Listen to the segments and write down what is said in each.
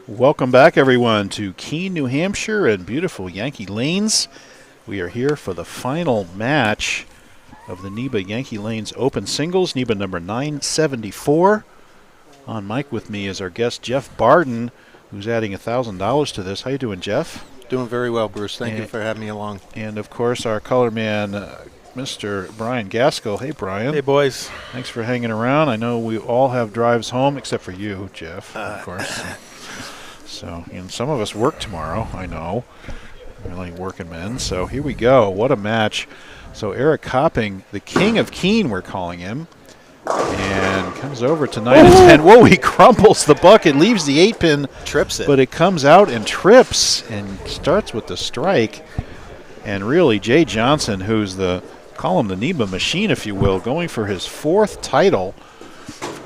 Welcome back, everyone, to Keene, New Hampshire and beautiful Yankee Lanes. We are here for the final match of the NEBA Yankee Lanes Open Singles, NEBA number 974. On mic with me is our guest, Jeff Barden, who's adding $1,000 to this. How you doing, Jeff? Doing very well, Bruce. Thank you for having me along. And, of course, our color man, Mr. Brian Gaskell. Hey, Brian. Hey, boys. Thanks for hanging around. I know we all have drives home, except for you, Jeff, of course. So, and some of us work tomorrow, I know. Really working men. So here we go. What a match. So Eric Copping, the king of Keene, we're calling him, and comes over to 9 and 10. Whoa, he crumbles the bucket, leaves the 8-pin. Trips it. But it comes out and trips and starts with the strike. And really, Jay Johnson, who's call him the NEBA machine, if you will, going for his 4th title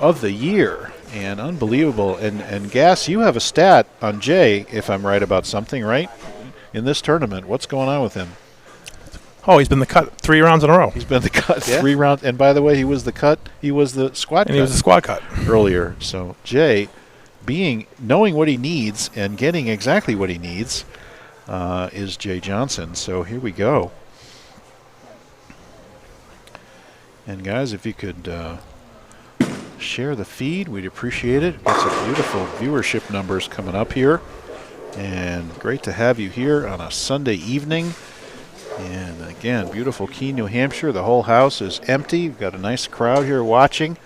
of the year. And unbelievable. And Gas, you have a stat on Jay, if I'm right about something, right? In this tournament. What's going on with him? Oh, he's been the cut 3 rounds in a row. He's been the cut 3 rounds. And by the way, he was the squad cut. And he was the squad cut earlier. So Jay, knowing what he needs and getting exactly what he needs, is Jay Johnson. So here we go. And guys, if you could share the feed, we'd appreciate it. Got some beautiful viewership numbers coming up here, and great to have you here on a Sunday evening. And again, beautiful Keene, New Hampshire. The whole house is empty. We've got a nice crowd here watching.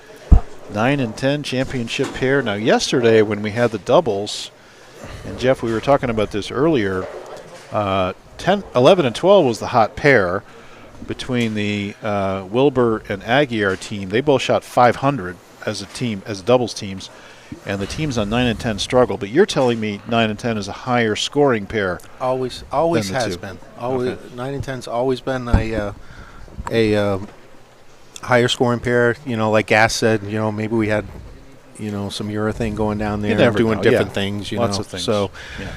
9 and 10 championship pair. Now yesterday when we had the doubles, and Jeff, we were talking about this earlier, 11 and 12 was the hot pair between the Wilbur and Aguiar team. They both shot 500 as a team, as doubles teams, and the teams on 9 and 10 struggle. But you're telling me 9 and 10 is a higher scoring pair. Always has been. Always, okay. 9 and 10's always been a higher scoring pair. You know, like Gas said, you know, maybe we had, you know, some urethane going down there doing different things. Lots of things. So, yeah.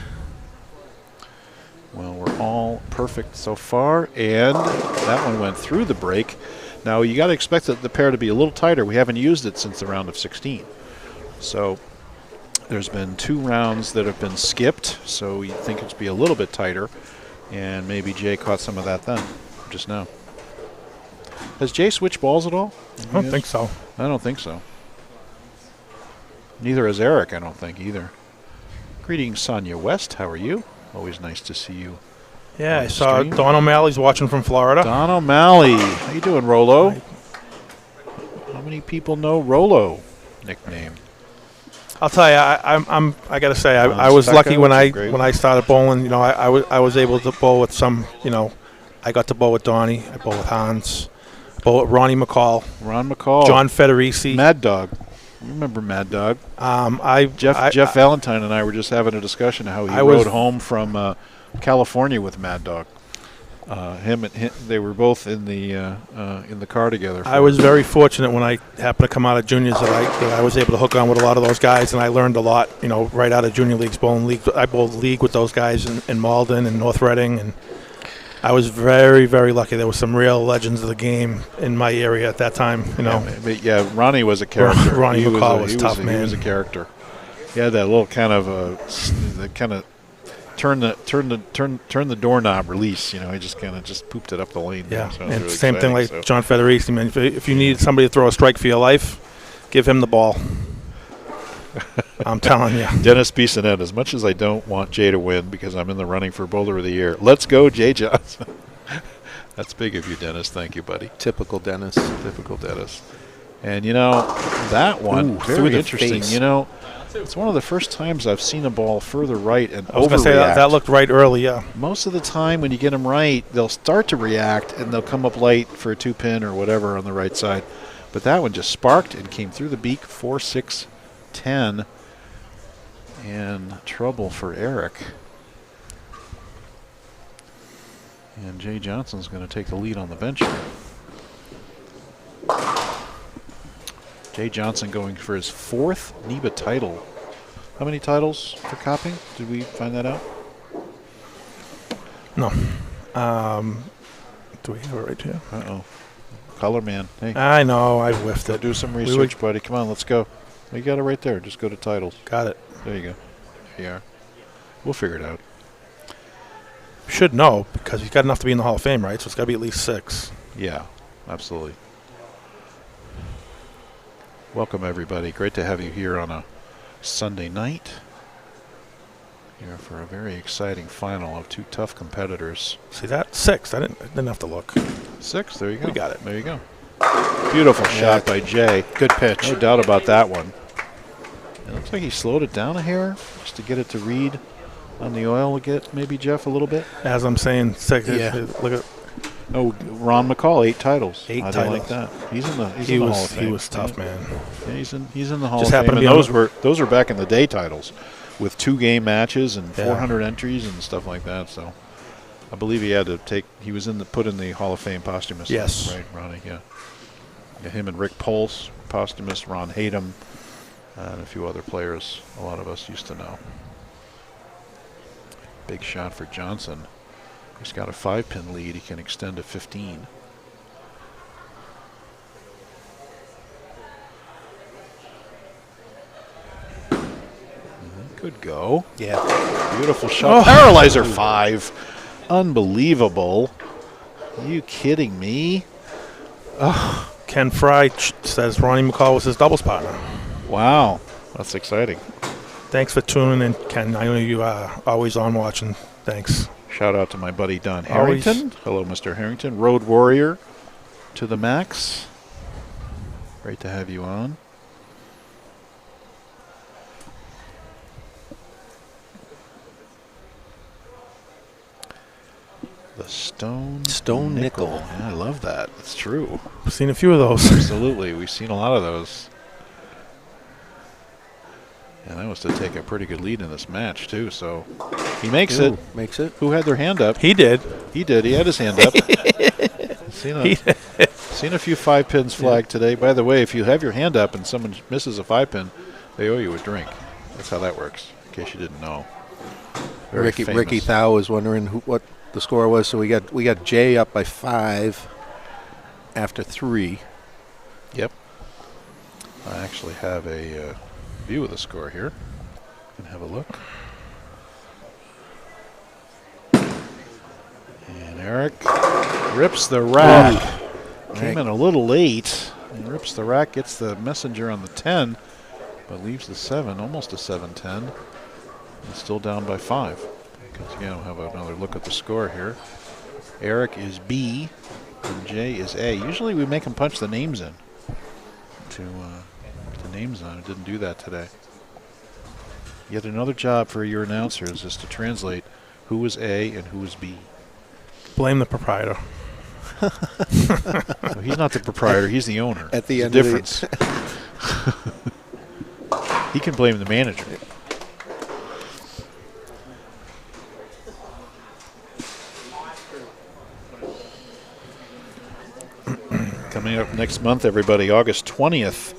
Well, we're all perfect so far, and that one went through the break. Now, you got to expect the pair to be a little tighter. We haven't used it since the round of 16. So there's been 2 rounds that have been skipped, so you think it's be a little bit tighter, and maybe Jay caught some of that then, just now. Has Jay switched balls at all? I don't think so. I don't think so. Neither has Eric, I don't think, either. Greetings, Sonia West. How are you? Always nice to see you. Yeah, I saw Don O'Malley's watching from Florida. Don O'Malley. How you doing, Rolo? How many people know Rolo nickname? I'll tell you, I got to say, I was lucky when I started bowling. You know, I was able to bowl with some. You know, I got to bowl with Donnie. I bowled with Hans. Bowl with Ronnie McCall. Ron McCall. John Federici. Mad Dog. Remember Mad Dog? Jeff Valentine and I were just having a discussion of how he rode home from California with Mad Dog. They were both in the car together. I was very fortunate when I happened to come out of juniors that I was able to hook on with a lot of those guys, and I learned a lot. You know, right out of junior leagues, bowling league. I bowled league with those guys in Malden and North Reading, and I was very, very lucky. There were some real legends of the game in my area at that time. You know, yeah. Ronnie was a character. Ronnie McCall was tough, man. He was a character. He had that little kind of turn the doorknob release. You know, he just kind of pooped it up the lane. Yeah, so and really same thing like John Federici. Man, if you need somebody to throw a strike for your life, give him the ball. I'm telling you. Dennis Bissonette, as much as I don't want Jay to win because I'm in the running for Bowler of the Year, let's go Jay Johnson. That's big of you, Dennis. Thank you, buddy. Typical Dennis. Typical Dennis. And, you know, that one, very interesting. Face. You know, it's one of the first times I've seen a ball further right and overreact. I was going to say that looked right early, yeah. Most of the time when you get them right, they'll start to react and they'll come up late for a 2-pin or whatever on the right side. But that one just sparked and came through the beak, 4-6-10. And trouble for Eric. And Jay Johnson's going to take the lead on the bench here. Jay Johnson going for his 4th NEBA title. How many titles for Copping? Did we find that out? No. Do we have it right here? Uh-oh. Color man. Hey. I know. I whiffed it. Do some research, buddy. Come on, let's go. You got it right there. Just go to titles. Got it. There you go. Yeah. We'll figure it out. Should know, because he's got enough to be in the Hall of Fame, right? So it's got to be at least 6. Yeah, absolutely. Welcome, everybody. Great to have you here on a Sunday night. Here for a very exciting final of 2 tough competitors. See that? 6. I didn't have to look. 6. There you go. We got it. There you go. Beautiful shot by Jay. Good pitch. No doubt about that one. It looks like he slowed it down a hair just to get it to read on the oil. Get maybe Jeff a little bit. As I'm saying, 6. Yeah. Look at. Oh, Ron McCall, 8 titles. 8 How do titles. you like that? He's in the Hall of Fame. He was tough, man. Yeah, he's in the Hall Just of Fame. happened to And be those were back in the day titles, with 2-game matches and Yeah. 400 entries and stuff like that. So, I believe he had to take. He was put in the Hall of Fame posthumously. Yes. Right, Ronnie. Yeah. Yeah. Him and Rick Pols, posthumous. Ron Hatem, and a few other players. A lot of us used to know. Big shot for Johnson. He's got a 5-pin lead. He can extend to 15. Good go. Yeah. Beautiful shot. Paralyzer 5. Unbelievable. Are you kidding me? Ken Fry says Ronnie McCall was his doubles partner. Wow. That's exciting. Thanks for tuning in, Ken. I know you are always on watching. Thanks. Shout out to my buddy Don Always. Harrington. Hello, Mr. Harrington. Road Warrior to the max. Great to have you on. The Stone Nickel. Yeah, I love that. It's true. I've seen a few of those. Absolutely. We've seen a lot of those. And that was to take a pretty good lead in this match, too. So he makes it. Makes it. Who had their hand up? He did. He did. He had his hand up. seen a few 5-pins flagged today. By the way, if you have your hand up and someone misses a 5-pin, they owe you a drink. That's how that works, in case you didn't know. Very Ricky famous. Thau was wondering what the score was. So we got Jay up by 5 after 3. Yep. I actually have a view of the score here. You can have a look. And Eric rips the rack. Came in a little late. And rips the rack, gets the messenger on the 10, but leaves the 7, almost a 7-10. And still down by 5. Because again, we'll have another look at the score here. Eric is B, and Jay is A. Usually we make them punch the names in to names on. It didn't do that today. Yet another job for your announcers is to translate who is A and who is B. Blame the proprietor. Well, he's not the proprietor. He's the owner. At the There's end a difference. He can blame the manager. Coming up next month, everybody, August 20th,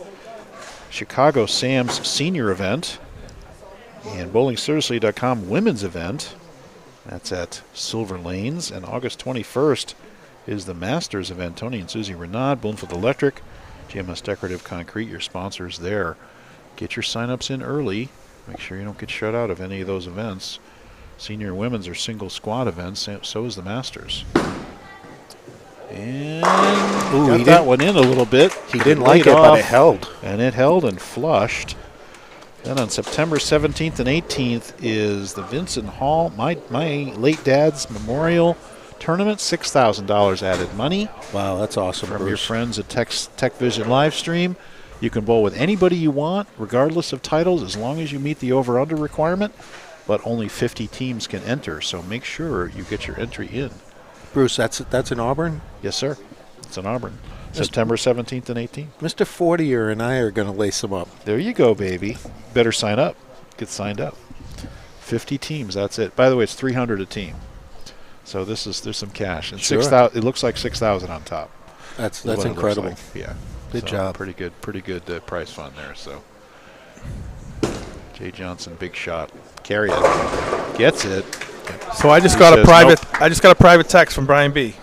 Chicago Sam's senior event and BowlingSeriously.com women's event. That's at Silver Lanes. And August 21st is the Masters event. Tony and Susie Renaud, Bloomfield Electric, GMS Decorative Concrete, your sponsors there. Get your sign-ups in early. Make sure you don't get shut out of any of those events. Senior and women's are single squad events. So is the Masters. And got that one in a little bit. He didn't like it, but it held. And it held and flushed. Then on September 17th and 18th is the Vincent Hall, my late dad's memorial tournament. $6,000 added money. Wow, that's awesome, From Bruce. your friends at TechVision Livestream. You can bowl with anybody you want, regardless of titles, as long as you meet the over-under requirement. But only 50 teams can enter, so make sure you get your entry in. Bruce, that's in Auburn? Yes, sir. It's in Auburn. September 17th and 18th. Mr. Fortier and I are going to lace them up. There you go, baby. Better sign up. Get signed up. 50 teams, that's it. By the way, it's $300 a team. So there's some cash. And Sure. 6,000. It looks like 6,000 on top. That's what it looks incredible. like. Yeah. Good So job. Pretty good prize fund there. So Jay Johnson, big shot. Carry it. Gets it. So I just He got a says private. nope. I just got a private text from Brian B.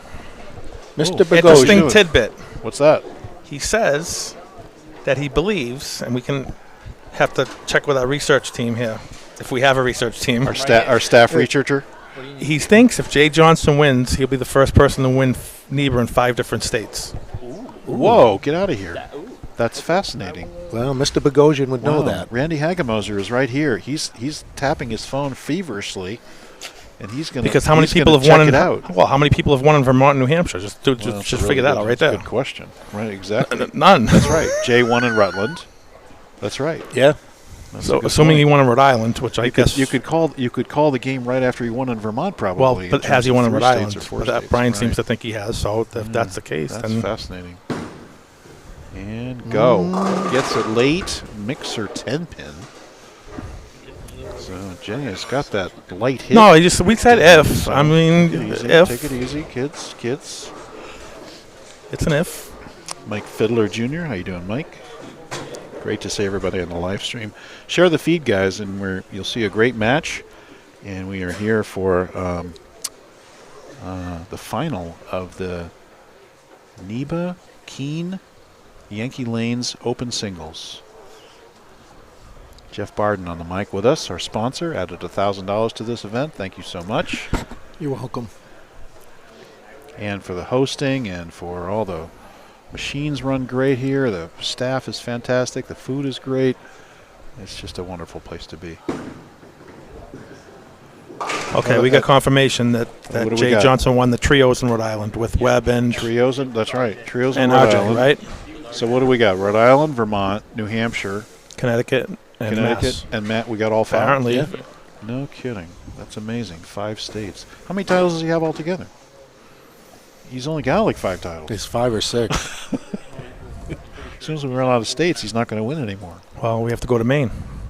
Mr. Interesting Bogosian. tidbit. What's that? He says that he believes, and we can have to check with our research team here, if we have a research team. Our staff researcher. He thinks if Jay Johnson wins, he'll be the first person to win NEBA in 5 different states. Whoa, get out of here. That's fascinating. Well, Mr. Bogosian would know that. Randy Hagemoser is right here. He's tapping his phone feverishly, and he's going to because how many people have won it out? Well, how many people have won in Vermont and New Hampshire? Just figure that out right there. Good question. Right, exactly. None. That's right. Jay won in Rutland. That's right. Yeah. So assuming he won in Rhode Island, which I guess you could call the game right after he won in Vermont, probably. Well, but has he won in Rhode Island? Brian right. seems to think he has. So if that's the case, that's fascinating. And go. Gets it late. Mixer 10-pin. So Jay has got that light hit. No, we said if. I mean, if. Take it easy, kids. It's an if. Mike Fiddler Jr. How you doing, Mike? Great to see everybody on the live stream. Share the feed, guys, and you'll see a great match. And we are here for the final of the NEBA Keene Yankee Lanes Open Singles. Jeff Barden on the mic with us, our sponsor, added $1,000 to this event. Thank you so much. You're welcome. And for the hosting and for all the machines run great here. The staff is fantastic. The food is great. It's just a wonderful place to be. Okay, we got confirmation that Jay Johnson won the trios in Rhode Island with Webb and trios. That's right. Trios in and Rhode RJ, Island. right? So what do we got? Rhode Island, Vermont, New Hampshire, Connecticut, Mass. And Matt. We got all 5. Apparently. Yeah. No kidding. That's amazing. 5 states. How many titles does he have altogether? He's only got like 5 titles. It's 5 or 6. As soon as we run out of states, he's not going to win anymore. Well, we have to go to Maine.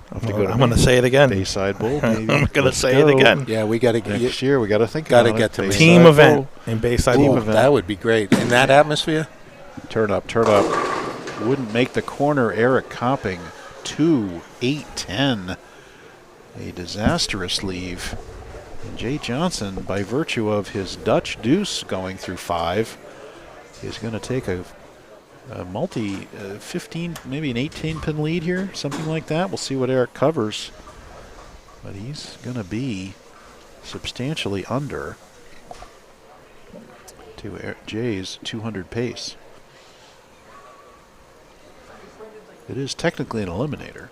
I'm going to say it again. Bayside Bowl. I'm going to say it again. Yeah, we got to get next year. We got to think. Got to get to team event in Bayside Bowl. That would be great in that atmosphere. Turn up. Wouldn't make the corner. Eric Copping 2-8-10. A disastrous leave. And Jay Johnson, by virtue of his Dutch deuce going through 5, is going to take a multi 15, maybe an 18-pin lead here, something like that. We'll see what Eric covers. But he's going to be substantially under to Jay's 200 pace. It is technically an eliminator.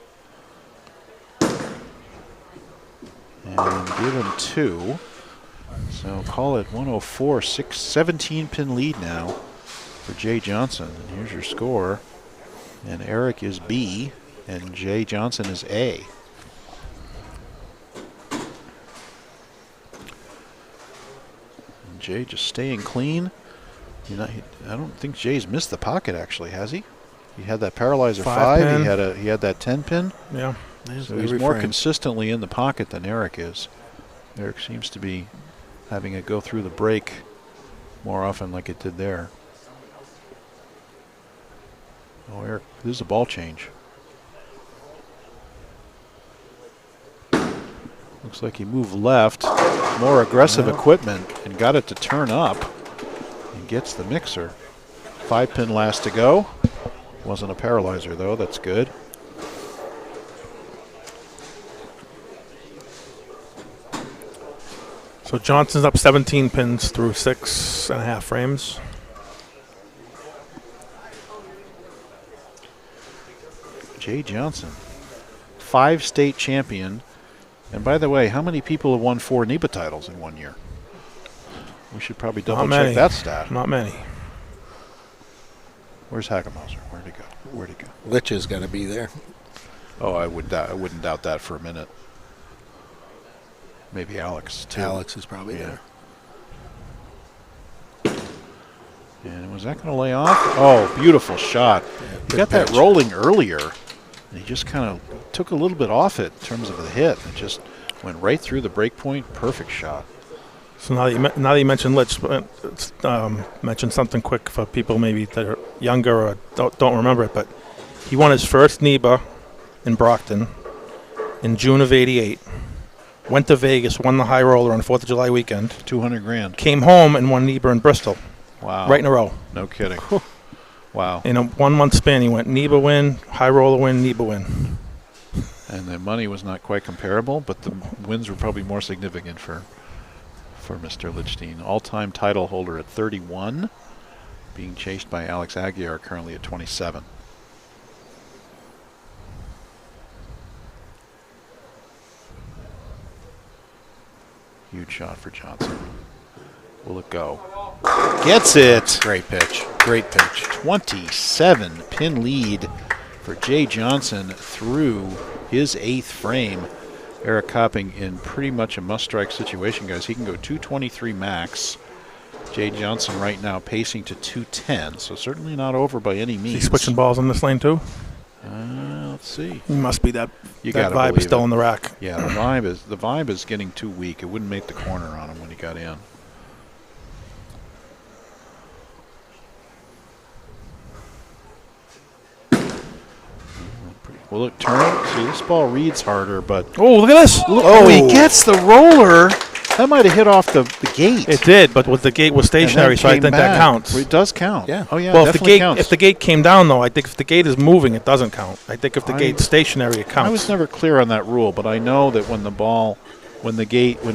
And given 2. So call it 104, 17-pin lead now for Jay Johnson. And here's your score. And Eric is B, and Jay Johnson is A. And Jay just staying clean. I don't think Jay's missed the pocket, actually, has he? He had that paralyzer 5. He had that 10-pin. Yeah. So he's more consistently in the pocket than Eric is. Eric seems to be having it go through the break more often like it did there. Oh, Eric, this is a ball change. Looks like he moved left, more aggressive equipment, and got it to turn up. And gets the mixer. 5-pin last to go. Wasn't a paralyzer, though. That's good. So Johnson's up 17 pins through 6.5 frames. Jay Johnson, 5 state champion. And by the way, how many people have won 4 NEBA titles in 1 year? We should probably double check that stat. Not many. Where's Hagemoser? Where'd he go? Litch has got to be there. Oh, I wouldn't doubt that for a minute. Maybe Alex, too. Alex is probably there. And was that going to lay off? Oh, beautiful shot. He got that rolling earlier, and he just kind of took a little bit off it in terms of the hit. It just went right through the break point. Perfect shot. So now that you mentioned Litch, mention something quick for people maybe that are younger or don't remember it, but he won his first NEBA in Brockton in June of '88. Went to Vegas, won the high roller on 4th of July weekend. $200,000. Came home and won NEBA in Bristol. Wow. Right in a row. No kidding. Wow. In a 1 month span, he went NEBA win, high roller win, NEBA win. And the money was not quite comparable, but the wins were probably more significant for Mr. Lichtenstein. All-time title holder at 31, being chased by Alex Aguiar, currently at 27. Huge shot for Johnson. Will it go? Gets it! Great pitch. Great pitch. 27-pin lead for Jay Johnson through his 8th frame. Eric Copping in pretty much a must-strike situation, guys. He can go 223 max. Jay Johnson right now pacing to 210, so certainly not over by any means. He's switching balls in this lane too? Let's see. He must be that. You that gotta vibe is still it. in the rack. Yeah, the vibe is getting too weak. It wouldn't make the corner on him when he got in. Will it turn? See, this ball reads harder, but... Oh, look at this. Oh, he gets the roller. That might have hit off the gate. It did, but the gate was stationary, so I think that counts. It does count. Yeah. Oh, yeah, well, definitely counts. if the gate came down, though, I think if the gate is moving, it doesn't count. I think if the gate's stationary, it counts. I was never clear on that rule, but I know that when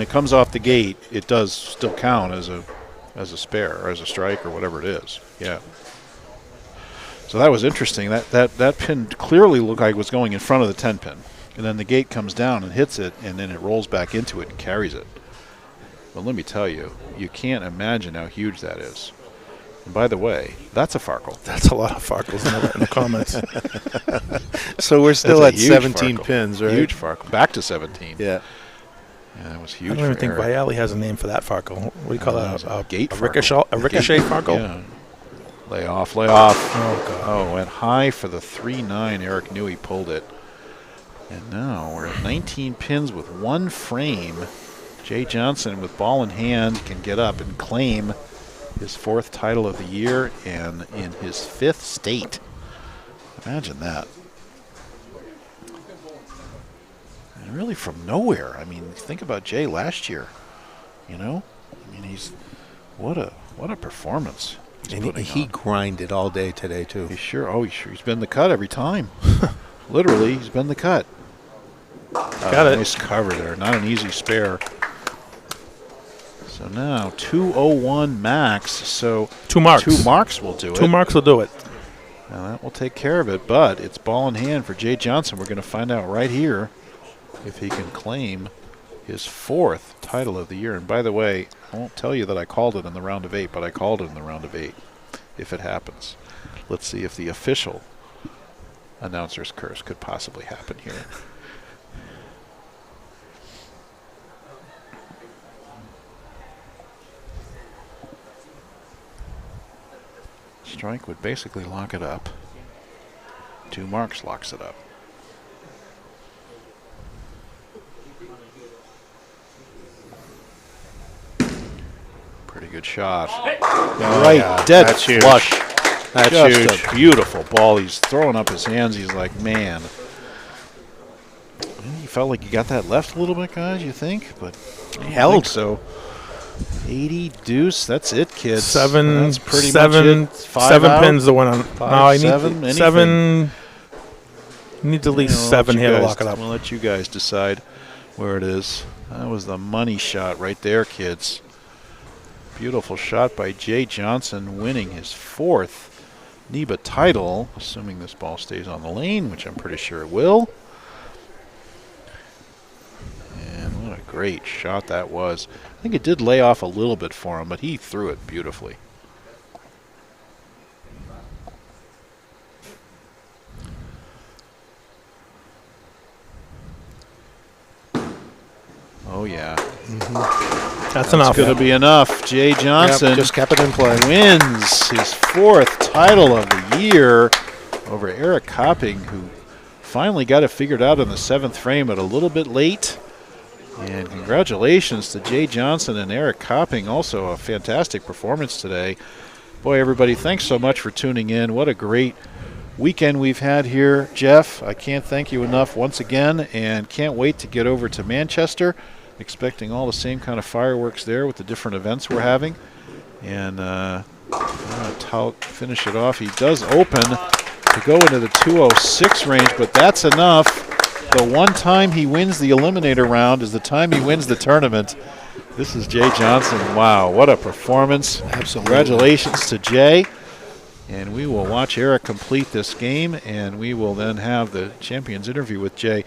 it comes off the gate, it does still count as a spare or as a strike or whatever it is. Yeah. So that was interesting. That pin clearly looked like it was going in front of the 10 pin. And then the gate comes down and hits it, and then it rolls back into it and carries it. But let me tell you, you can't imagine how huge that is. And by the way, that's a Farkle. That's a lot of Farkles in the comments. So we're still at 17 Farkle. Pins, right? Huge Farkle. Back to 17. Yeah. Yeah, that was huge. I don't even think Eric. Vialli has a name for that Farkle. What do you call that? A gate a Farkle. ricochet Farkle? Yeah. Lay off, lay off. Oh, God. Oh, went high for the 3-9. Eric knew he pulled it. And now we're at 19 pins with 1 frame. Jay Johnson, with ball in hand, can get up and claim his 4th title of the year and in his 5th state. Imagine that. And really from nowhere. I mean, think about Jay last year. You know? I mean, what a performance. And he grinded all day today, too. He's been the cut every time. Literally, he's been the cut. Got it. Nice cover there. Not an easy spare. So now 201 max. So 2 marks. 2 marks will do it. 2 marks will do it. Now that will take care of it, but it's ball in hand for Jay Johnson. We're going to find out right here if he can claim his 4th title of the year. And by the way, I won't tell you that I called it in the round of 8, but I called it in the round of 8 if it happens. Let's see if the official announcer's curse could possibly happen here. Strike would basically lock it up. 2 marks locks it up. Pretty good shot. Dead That's huge. flush. That's Just huge. a beautiful ball. He's throwing up his hands. He's like, man. You felt like you got that left a little bit, guys, you think? But I don't think so. 80 deuce. That's it, kids. That's pretty much it. 7 out. pins to win on. 5, no, I 7, need 7. Needs at least We'll 7 let here you to guys- lock it up. We'll let you guys decide where it is. That was the money shot right there, kids. Beautiful shot by Jay Johnson, winning his 4th NEBA title, assuming this ball stays on the lane, which I'm pretty sure it will. And what a great shot that was. I think it did lay off a little bit for him, but he threw it beautifully. Oh, yeah. That's enough. Going to be enough. Jay Johnson Just kept it in play. wins his 4th title of the year over Eric Copping, who finally got it figured out in the 7th frame, but a little bit late. And congratulations to Jay Johnson and Eric Copping. Also a fantastic performance today. Boy, everybody, thanks so much for tuning in. What a great weekend we've had here, Jeff. I can't thank you enough once again, and can't wait to get over to Manchester. Expecting all the same kind of fireworks there with the different events we're having. And Tout finish it off. He does open to go into the 206 range, but that's enough. the one time he wins the eliminator round is the time he wins the tournament. This is Jay Johnson. Wow, what a performance. Absolutely. Congratulations to Jay. And we will watch Eric complete this game, and we will then have the champions interview with Jay.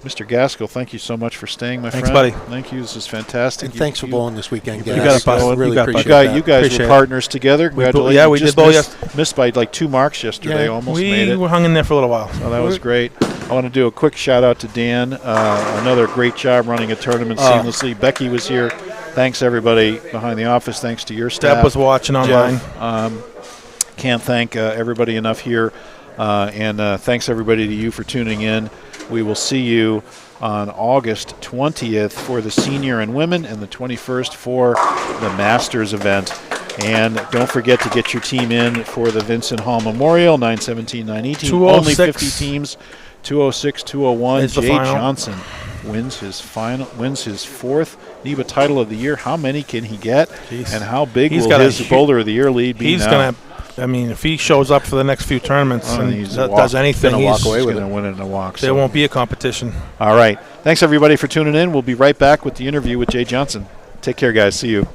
Mr. Gaskell, thank you so much for staying, my friend. Thanks, buddy. Thank you. This is fantastic. And thanks for bowling this weekend, guys. You got it, bud. Really appreciate that. You guys Appreciate were it. partners together. Congratulations. Yeah, we did bowl missed by like 2 marks yesterday. Yeah, Almost made we it. were hung in there for a little while. Oh, that was great. I want to do a quick shout out to Dan. Another great job running a tournament seamlessly. Becky was here. Thanks, everybody behind the office. Thanks to your staff. Deb was watching online. Can't thank everybody enough here. And thanks, everybody, to you for tuning in. We will see you on August 20th for the senior and women, and the 21st for the Masters event. And don't forget to get your team in for the Vincent Hall Memorial, 917, 918. Only 50 teams, 206, 201. Jay Johnson wins his 4th NEBA title of the year. How many can he get? Jeez. And how big will his Boulder of the Year lead be now? If he shows up for the next few tournaments and does anything, he's going to win it in a walk. There won't be a competition. All right. Thanks, everybody, for tuning in. We'll be right back with the interview with Jay Johnson. Take care, guys. See you.